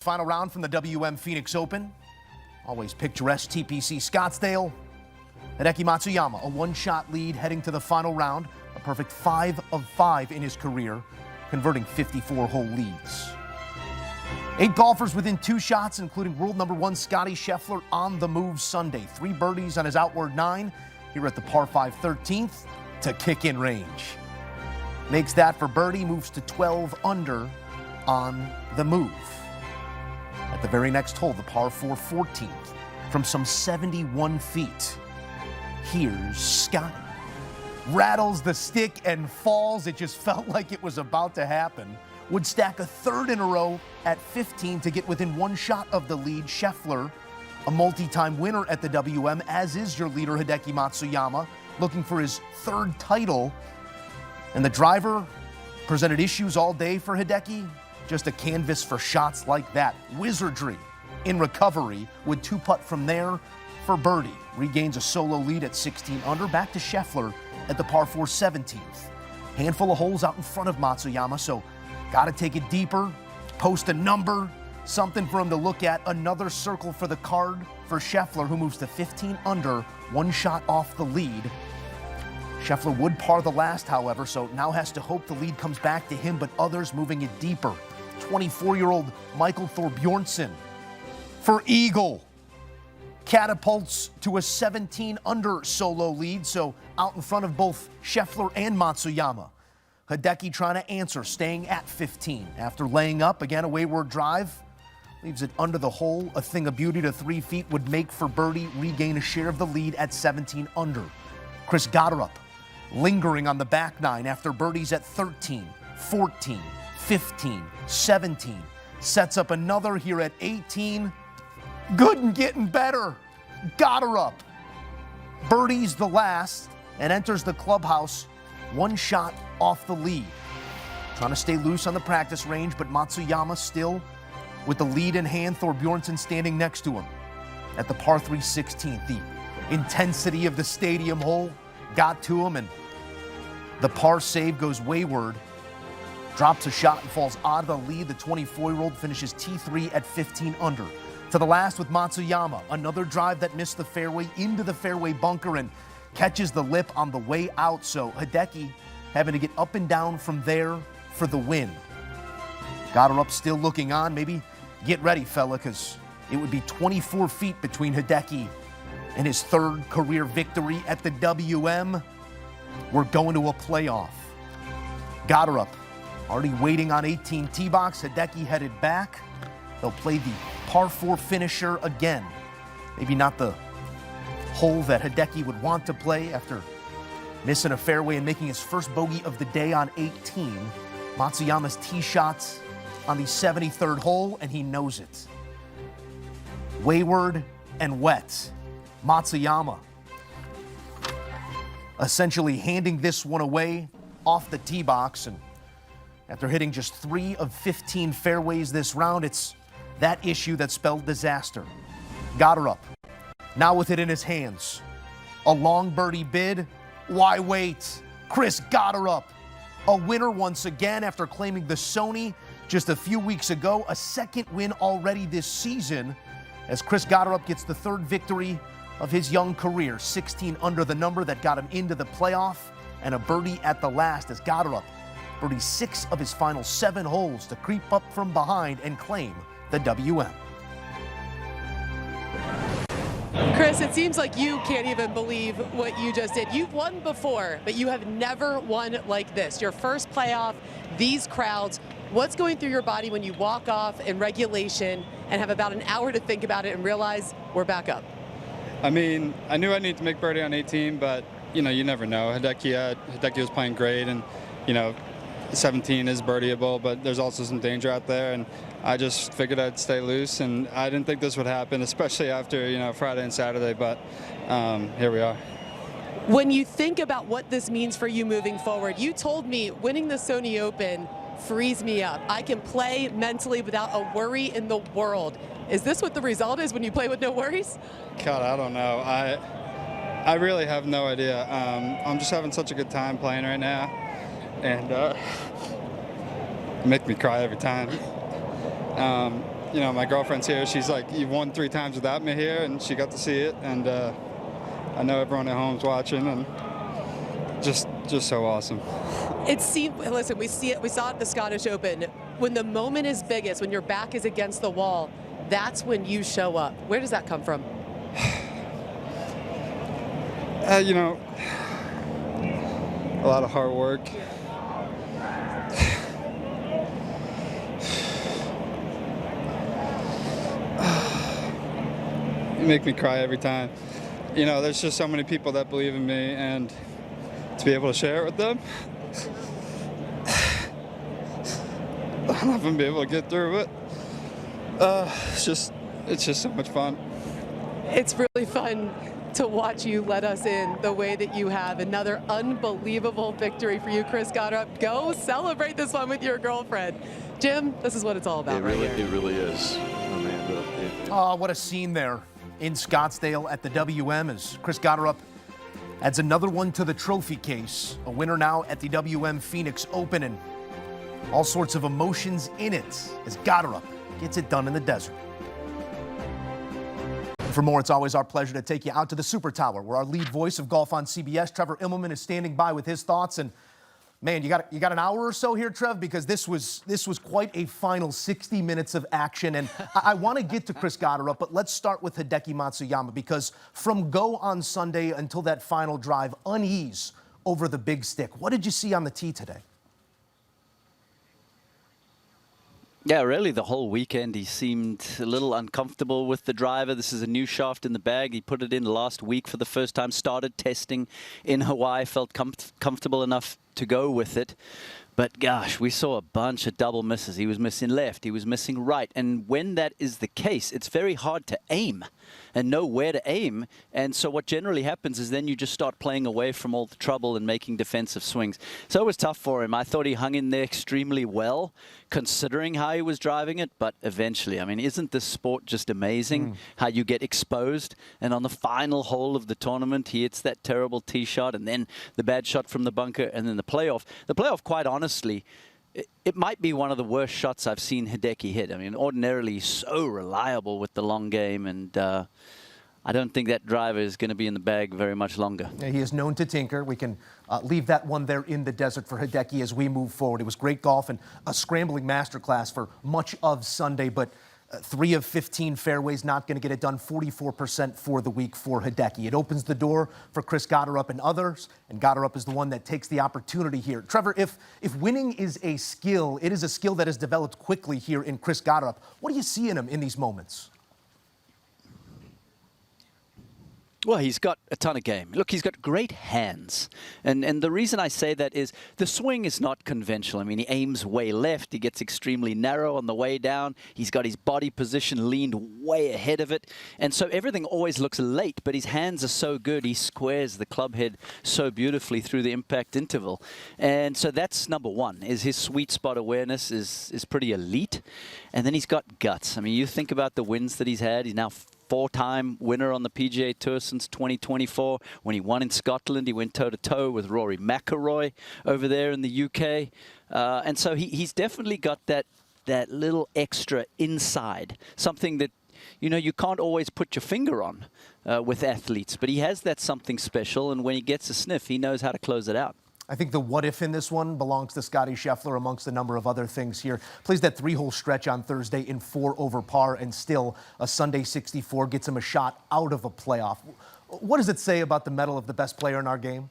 Final round from the WM Phoenix Open. Always picturesque TPC Scottsdale. Hideki Matsuyama, a one-shot lead heading to the final round. A perfect 5 of 5 in his career, converting 54-hole leads. 8 golfers within 2 shots, including world number 1 Scottie Scheffler on the move Sunday. 3 birdies on his outward 9 here at the par 5 13th to kick in range. Makes that for birdie, moves to 12 under on the move. At the very next hole, the par 4 14th, from some 71 feet. Here's Scottie. Rattles the stick and falls. It just felt like it was about to happen. Would stack a third in a row at 15 to get within 1 shot of the lead. Scheffler, a multi-time winner at the WM, as is your leader, Hideki Matsuyama, looking for his 3rd title. And the driver presented issues all day for Hideki. Just a canvas for shots like that. Wizardry in recovery with 2-putt from there for birdie. Regains a solo lead at 16 under. Back to Scheffler at the par 4 17th. Handful of holes out in front of Matsuyama, so got to take it deeper, post a number, something for him to look at. Another circle for the card for Scheffler, who moves to 15 under, 1 shot off the lead. Scheffler would par the last, however, so now has to hope the lead comes back to him, but others moving it deeper. 24-year-old Michael Thorbjornsen for eagle. Catapults to a 17 under solo lead, so out in front of both Scheffler and Matsuyama. Hideki trying to answer, staying at 15. After laying up, again a wayward drive. Leaves it under the hole. A thing of beauty to 3 feet would make for birdie, regain a share of the lead at 17 under. Chris Gotterup lingering on the back 9 after birdies at 13, 14, 15, 17. Sets up another here at 18. Good and getting better. Gotterup birdies the last and enters the clubhouse 1 shot off the lead. Trying to stay loose on the practice range, but Matsuyama still with the lead in hand. Thorbjornsen standing next to him at the par 3 16th. The intensity of the stadium hole got to him, and the par save goes wayward. Drops a shot and falls out of the lead. The 24-year-old finishes T3 at 15 under. To the last with Matsuyama. Another drive that missed the fairway into the fairway bunker and catches the lip on the way out. So Hideki having to get up and down from there for the win. Gotterup still looking on. Maybe get ready, fella, because it would be 24 feet between Hideki and his 3rd career victory at the WM. We're going to a playoff. Gotterup already waiting on 18 tee box. Hideki headed back. They'll play the par 4 finisher again. Maybe not the hole that Hideki would want to play after missing a fairway and making his first bogey of the day on 18. Matsuyama's tee shots on the 73rd hole, and he knows it. Wayward and wet. Matsuyama essentially handing this one away off the tee box, and after hitting just 3 of 15 fairways this round, it's that issue that spelled disaster. Gotterup, now with it in his hands. A long birdie bid. Why wait? Chris Gotterup, a winner once again after claiming the Sony just a few weeks ago. A 2nd win already this season as Chris Gotterup gets the 3rd victory of his young career. 16 under the number that got him into the playoff, and a birdie at the last as Gotterup birdies 6 of his final 7 holes to creep up from behind and claim the WM. Chris, it seems like you can't even believe what you just did. You've won before, but you have never won like this. Your first playoff, these crowds. What's going through your body when you walk off in regulation and have about an hour to think about it and realize we're back up? I mean, I knew I needed to make birdie on 18, but, you never know. Hideki was playing great, and, 17 is birdieable, but there's also some danger out there, and I just figured I'd stay loose, and I didn't think this would happen, especially after, Friday and Saturday, but here we are. When you think about what this means for you moving forward, you told me winning the Sony Open frees me up. I can play mentally without a worry in the world. Is this what the result is when you play with no worries? God, I don't know. I really have no idea. I'm just having such a good time playing right now, and Make me cry every time. you know, my girlfriend's here. She's like, you've won 3 times without me here, and she got to see it. And I know everyone at home's watching, and just so awesome. It seemed, listen, we saw it at the Scottish Open. When the moment is biggest, when your back is against the wall, that's when you show up. Where does that come from? You know, a lot of hard work. You make me cry every time. You know, there's just so many people that believe in me, and to be able to share it with them, I'm not gonna be able to get through it. It's just so much fun. It's really fun to watch you let us in the way that you have. Another unbelievable victory for you, Chris Gotterup. Go celebrate this one with your girlfriend. Jim, this is what it's all about. It really is, Amanda. Oh, what a scene there in Scottsdale at the WM as Chris Gotterup adds another one to the trophy case. A winner now at the WM Phoenix Open, and all sorts of emotions in it as Gotterup gets it done in the desert. For more, it's always our pleasure to take you out to the Super Tower, where our lead voice of golf on CBS, Trevor Immelman, is standing by with his thoughts. And man, you got an hour or so here, Trev, because this was quite a final 60 minutes of action. And I want to get to Chris Gotterup, but let's start with Hideki Matsuyama, because from go on Sunday until that final drive, unease over the big stick. What did you see on the tee today? Yeah, really the whole weekend he seemed a little uncomfortable with the driver. This is a new shaft in the bag. He put it in last week for the first time, started testing in Hawaii, felt comfortable enough to go with it. But gosh, we saw a bunch of double misses. He was missing left, he was missing right. And when that is the case, it's very hard to aim and know where to aim. And so what generally happens is then you just start playing away from all the trouble and making defensive swings. So it was tough for him. I thought he hung in there extremely well, considering how he was driving it. But eventually, I mean, isn't this sport just amazing? How you get exposed? And on the final hole of the tournament, he hits that terrible tee shot, and then the bad shot from the bunker, and then the playoff. The playoff, quite honestly, it might be one of the worst shots I've seen Hideki hit. I mean, ordinarily he's so reliable with the long game, and I don't think that driver is going to be in the bag very much longer. Yeah, he is known to tinker. We can leave that one there in the desert for Hideki as we move forward. It was great golf and a scrambling masterclass for much of Sunday, but 3 of 15 fairways, not going to get it done. 44% for the week for Hideki. It opens the door for Chris Gotterup and others, and Gotterup is the one that takes the opportunity here. Trevor, if winning is a skill, it is a skill that has developed quickly here in Chris Gotterup. What do you see in him in these moments? Well, he's got a ton of game. Look, he's got great hands. And the reason I say that is the swing is not conventional. I mean, he aims way left. He gets extremely narrow on the way down. He's got his body position leaned way ahead of it. And so everything always looks late, but his hands are so good. He squares the club head so beautifully through the impact interval. And so that's number one, is his sweet spot awareness is pretty elite. And then he's got guts. I mean, you think about the wins that he's had. He's now 4-time winner on the PGA Tour since 2024. When he won in Scotland, he went toe-to-toe with Rory McIlroy over there in the UK. And so he's definitely got that little extra inside, something that, you know, you can't always put your finger on with athletes. But he has that something special, and when he gets a sniff, he knows how to close it out. I think the what if in this one belongs to Scotty Scheffler amongst a number of other things here. Plays that 3-hole stretch on Thursday in 4 over par, and still a Sunday 64 gets him a shot out of a playoff. What does it say about the mettle of the best player in our game?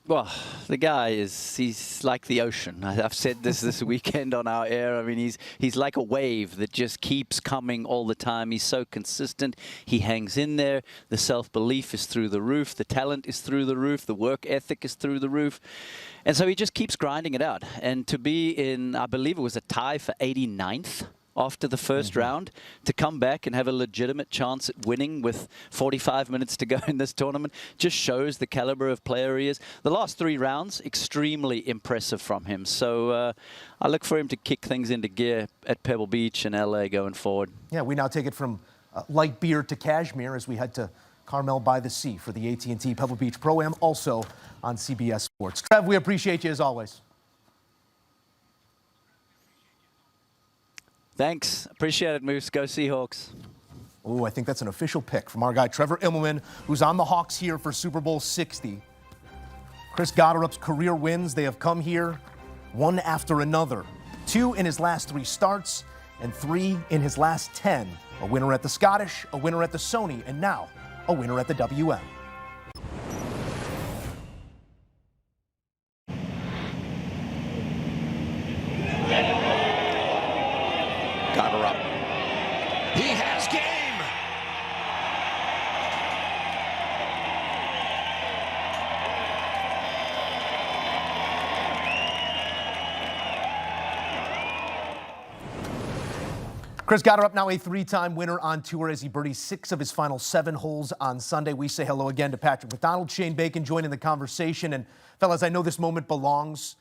Well, the guy he's like the ocean. I've said this weekend on our air. I mean, he's like a wave that just keeps coming all the time. He's so consistent. He hangs in there. The self-belief is through the roof. The talent is through the roof. The work ethic is through the roof. And so he just keeps grinding it out. And to be in, I believe it was a tie for 89th after the first round, to come back and have a legitimate chance at winning with 45 minutes to go in this tournament just shows the caliber of player he is. The last 3 rounds, extremely impressive from him. So I look for him to kick things into gear at Pebble Beach and LA going forward. Yeah, we now take it from light beer to cashmere as we head to Carmel by the Sea for the AT&T Pebble Beach Pro-Am, also on CBS Sports. Trev, we appreciate you as always. Thanks. Appreciate it, Moose. Go Seahawks. Ooh, I think that's an official pick from our guy Trevor Immelman, who's on the Hawks here for Super Bowl 60. Chris Gotterup's career wins, they have come here one after another. 2 in his last 3 starts and 3 in his last 10. A winner at the Scottish, a winner at the Sony, and now a winner at the WM. Gotterup. He has game. Chris Gotterup, now a 3-time winner on tour as he birdied 6 of his final 7 holes on Sunday. We say hello again to Patrick McDonald, Shane Bacon joining the conversation. And fellas, I know this moment belongs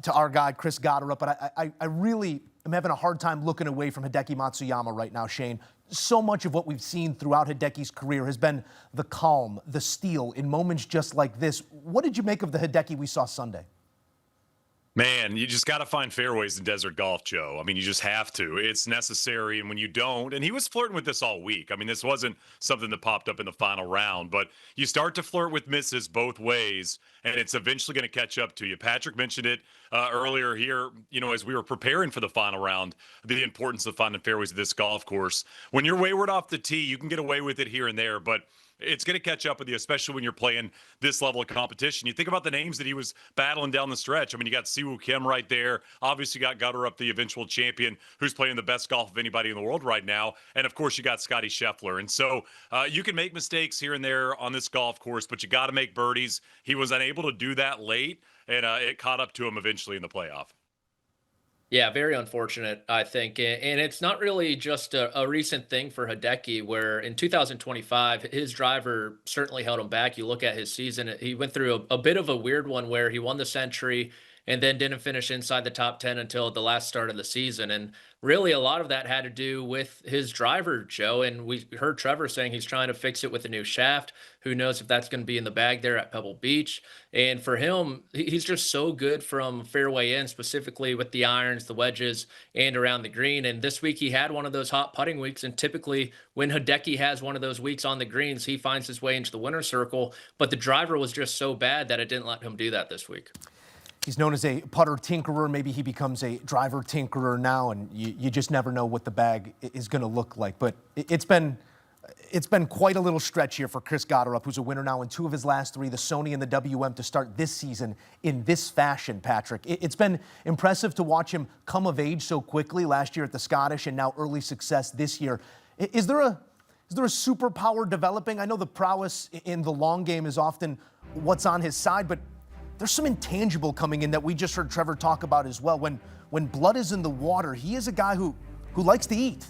to our guy, Chris Gotterup, but I really am having a hard time looking away from Hideki Matsuyama right now, Shane. So much of what we've seen throughout Hideki's career has been the calm, the steel in moments just like this. What did you make of the Hideki we saw Sunday? Man, you just got to find fairways in desert golf, Joe. I mean, you just have to. It's necessary, and when you don't, and he was flirting with this all week. I mean, this wasn't something that popped up in the final round, but you start to flirt with misses both ways, and it's eventually going to catch up to you. Patrick mentioned it earlier here, you know, as we were preparing for the final round, the importance of finding fairways at this golf course. When you're wayward off the tee, you can get away with it here and there, but it's going to catch up with you, especially when you're playing this level of competition. You think about the names that he was battling down the stretch. I mean, you got Siwoo Kim right there. Obviously, you got Gotterup, the eventual champion, who's playing the best golf of anybody in the world right now. And, of course, you got Scottie Scheffler. And so you can make mistakes here and there on this golf course, but you got to make birdies. He was unable to do that late, and it caught up to him eventually in the playoff. Yeah, very unfortunate, I think. And it's not really just a recent thing for Hideki, where in 2025, his driver certainly held him back. You look at his season, he went through a bit of a weird one where he won the Century and then didn't finish inside the top 10 until the last start of the season. And really, a lot of that had to do with his driver, Joe. And we heard Trevor saying he's trying to fix it with a new shaft. Who knows if that's going to be in the bag there at Pebble Beach. And for him, he's just so good from fairway in, specifically with the irons, the wedges, and around the green. And this week, he had one of those hot putting weeks. And typically, when Hideki has one of those weeks on the greens, he finds his way into the winner's circle. But the driver was just so bad that it didn't let him do that this week. He's known as a putter tinkerer. Maybe he becomes a driver tinkerer now, and you just never know what the bag is going to look like. But it's been quite a little stretch here for Chris Gotterup, who's a winner now in 2 of his last 3, the Sony and the WM, to start this season in this fashion, Patrick. It's been impressive to watch him come of age so quickly last year at the Scottish and now early success this year. Is there a superpower developing? I know the prowess in the long game is often what's on his side, but there's some intangible coming in that we just heard Trevor talk about as well. When blood is in the water, he is a guy who likes to eat.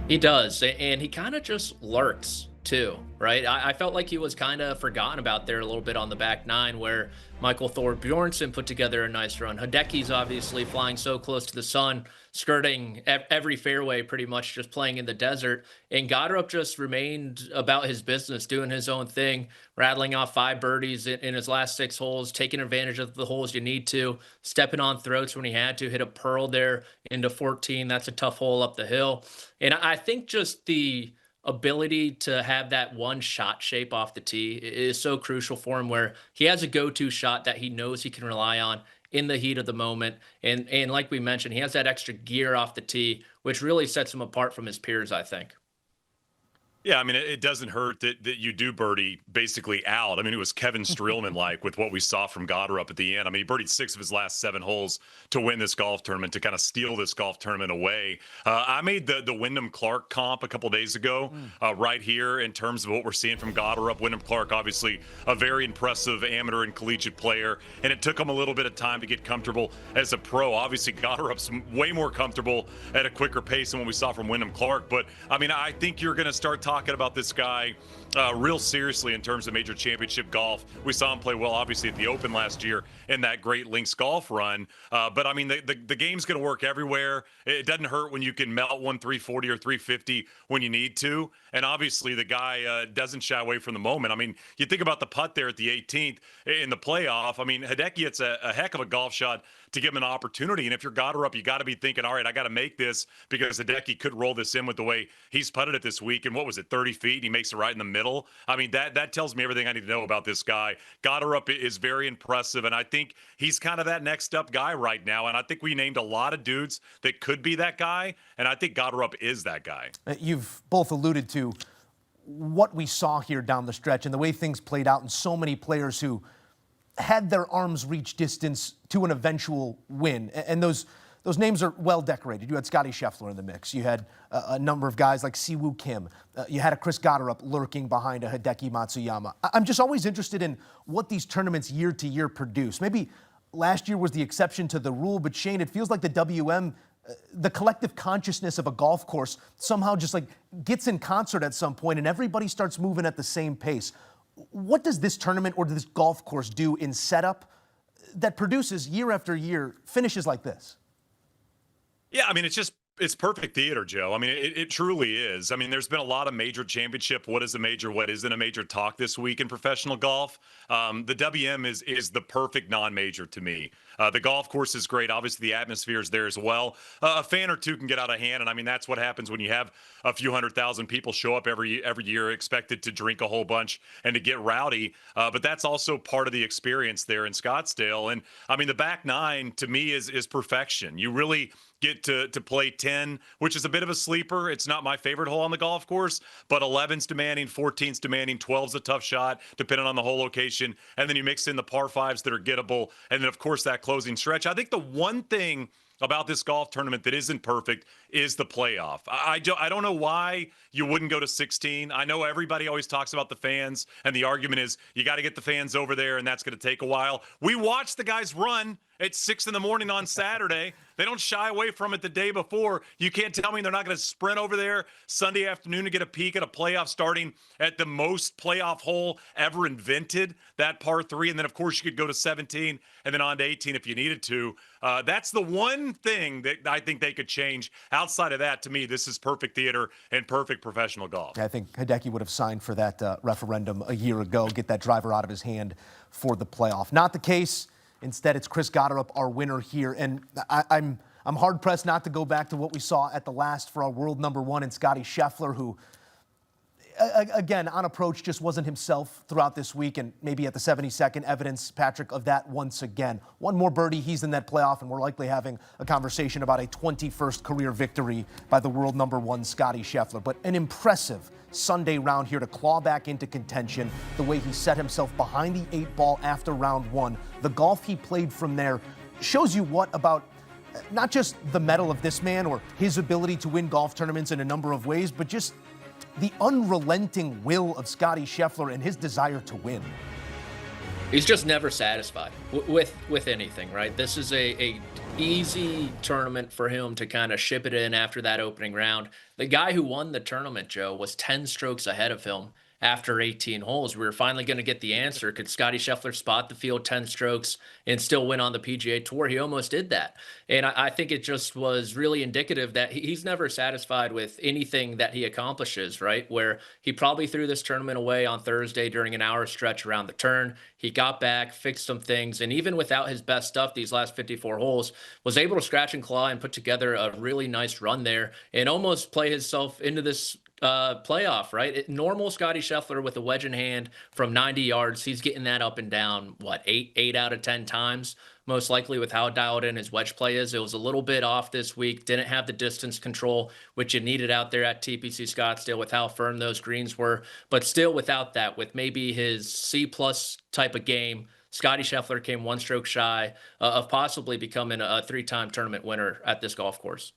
He does, and he kind of just lurks too, right? I felt like he was kind of forgotten about there a little bit on the back nine, where Michael Thor Bjornsson put together a nice run. Hideki's obviously flying so close to the sun, skirting every fairway pretty much, just playing in the desert. And Gotterup just remained about his business, doing his own thing, rattling off 5 birdies in his last 6 holes, taking advantage of the holes you need to, stepping on throats when he had to, hit a pearl there into 14. That's a tough hole up the hill. And I think just the ability to have that one shot shape off the tee is so crucial for him, where he has a go-to shot that he knows he can rely on in the heat of the moment. And like we mentioned, he has that extra gear off the tee, which really sets him apart from his peers, I think. Yeah, I mean, it doesn't hurt that you do birdie basically out. I mean, it was Kevin Streelman-like with what we saw from Gotterup at the end. I mean, he birdied 6 of his last 7 holes to win this golf tournament, to kind of steal this golf tournament away. I made the Wyndham Clark comp a couple days ago right here in terms of what we're seeing from Gotterup. Wyndham Clark, obviously a very impressive amateur and collegiate player, and it took him a little bit of time to get comfortable as a pro. Obviously, Gotterup's way more comfortable at a quicker pace than what we saw from Wyndham Clark. But, I mean, I think you're going to start talking about this guy real seriously in terms of major championship golf. We saw him play well, obviously, at the Open last year in that Great Links golf run. But, I mean, the game's going to work everywhere. It doesn't hurt when you can melt one 340 or 350 when you need to. And, obviously, the guy doesn't shy away from the moment. I mean, you think about the putt there at the 18th in the playoff. I mean, Hideki hits a heck of a golf shot to give him an opportunity. And if you're Gotterup, you got to be thinking, all right, I got to make this because Hideki could roll this in with the way he's putted it this week. And what was it, 30 feet? He makes it right in the middle. I mean, that tells me everything I need to know about this guy. Gotterup is very impressive, and I think he's kind of that next up guy right now. And I think we named a lot of dudes that could be that guy, and I think Gotterup is that guy. You've both alluded to what we saw here down the stretch and the way things played out, and so many players who had their arms reach distance to an eventual win. And those names are well decorated. You had Scottie Scheffler in the mix. You had a number of guys like Siwoo Kim. You had a Chris Gotterup lurking behind a Hideki Matsuyama. I'm just always interested in what these tournaments year to year produce. Maybe last year was the exception to the rule, but Shane, it feels like the WM, the collective consciousness of a golf course somehow just like gets in concert at some point and everybody starts moving at the same pace. What does this tournament or this golf course do in setup that produces year after year finishes like this? Yeah, I mean, it's perfect theater, Joe. I mean, it truly is. I mean, there's been a lot of major championship, what is a major, what isn't a major talk this week in professional golf. The WM is the perfect non-major to me. The golf course is great. Obviously, the atmosphere is there as well. A fan or two can get out of hand, and I mean, that's what happens when you have a few 100,000 people show up every year expected to drink a whole bunch and to get rowdy. But that's also part of the experience there in Scottsdale. And I mean, the back nine to me is perfection. You really get to play 10, which is a bit of a sleeper. It's not my favorite hole on the golf course, but 11's demanding, 14's demanding, 12's a tough shot, depending on the hole location. And then you mix in the par fives that are gettable. And then, of course, that closing stretch. I think the one thing about this golf tournament that isn't perfect is the playoff. I don't know why you wouldn't go to 16. I know everybody always talks about the fans, and the argument is you got to get the fans over there, and that's going to take a while. We watched the guys run at 6 a.m. on Saturday. They don't shy away from it the day before. You can't tell me they're not going to sprint over there Sunday afternoon to get a peek at a playoff starting at the most playoff hole ever invented, that par 3. And then, of course, you could go to 17 and then on to 18 if you needed to. That's the one thing that I think they could change. Outside of that, to me, this is perfect theater and perfect professional golf. I think Hideki would have signed for that referendum a year ago, get that driver out of his hand for the playoff. Not the case. Instead, it's Chris Gotterup, our winner here. And I'm hard-pressed not to go back to what we saw at the last for our world number one in Scottie Scheffler, who, again, on approach, just wasn't himself throughout this week. And maybe at the 72nd, evidence, Patrick, of that once again. One more birdie, he's in that playoff, and we're likely having a conversation about a 21st career victory by the world number one, Scottie Scheffler. But an impressive Sunday round here to claw back into contention, the way he set himself behind the 8 ball after round 1. The golf he played from there shows you what about not just the mettle of this man or his ability to win golf tournaments in a number of ways, but just the unrelenting will of Scottie Scheffler and his desire to win. He's just never satisfied with anything, right? This is a easy tournament for him to kind of ship it in after that opening round. The guy who won the tournament, Joe, was 10 strokes ahead of him after 18 holes. We were finally going to get the answer. Could Scottie Scheffler spot the field 10 strokes and still win on the PGA Tour? He almost did that. And I think it just was really indicative that he's never satisfied with anything that he accomplishes, right? Where he probably threw this tournament away on Thursday during an hour stretch around the turn. He got back, fixed some things, and even without his best stuff these last 54 holes, was able to scratch and claw and put together a really nice run there and almost play himself into this playoff, right? Normal Scottie Scheffler with a wedge in hand from 90 yards, he's getting that up and down, what, 8 out of 10 times, most likely with how dialed in his wedge play is. It was a little bit off this week, didn't have the distance control, which you needed out there at TPC Scottsdale with how firm those greens were. But still without that, with maybe his C-plus type of game, Scottie Scheffler came one stroke shy of possibly becoming a 3-time tournament winner at this golf course.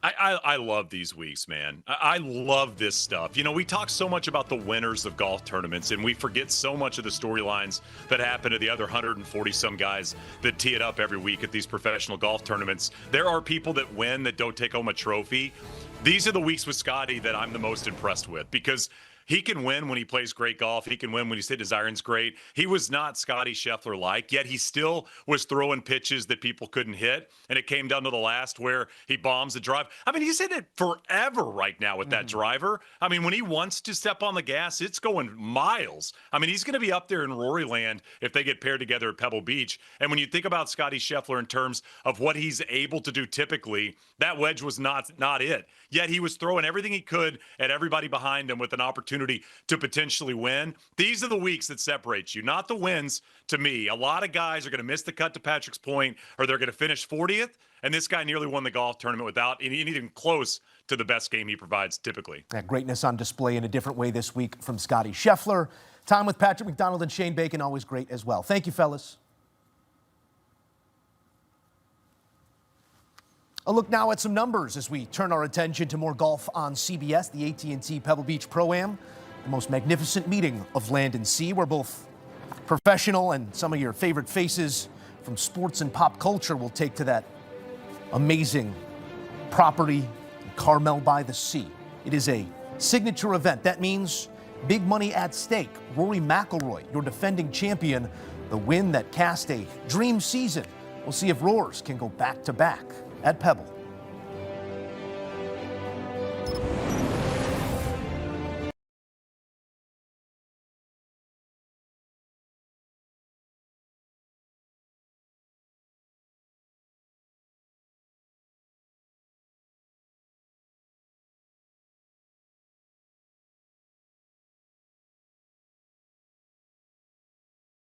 I love these weeks, man. I love this stuff. You know, we talk so much about the winners of golf tournaments, and we forget so much of the storylines that happen to the other 140-some guys that tee it up every week at these professional golf tournaments. There are people that win that don't take home a trophy. These are the weeks with Scottie that I'm the most impressed with because He can win when he plays great golf. He can win when he's hitting his irons great. He was not Scotty Scheffler-like, yet he still was throwing pitches that people couldn't hit, and it came down to the last where he bombs the drive. I mean, he's hitting it forever right now with that driver. I mean, when he wants to step on the gas, it's going miles. I mean, he's going to be up there in Rory land if they get paired together at Pebble Beach. And when you think about Scotty Scheffler in terms of what he's able to do typically, that wedge was not it. Yet he was throwing everything he could at everybody behind him with an opportunity to potentially win. These are the weeks that separate you, not the wins to me. A lot of guys are going to miss the cut to Patrick's point, or they're going to finish 40th. And this guy nearly won the golf tournament without anything close to the best game he provides typically. That greatness on display in a different way this week from Scotty Scheffler. Time with Patrick McDonald and Shane Bacon, always great as well. Thank you, fellas. A look now at some numbers as we turn our attention to more golf on CBS, the AT&T Pebble Beach Pro-Am, the most magnificent meeting of land and sea, where both professional and some of your favorite faces from sports and pop culture will take to that amazing property in Carmel by the Sea. It is a signature event. That means big money at stake. Rory McIlroy, your defending champion, the win that cast a dream season. We'll see if Roars can go back-to-back at Pebble.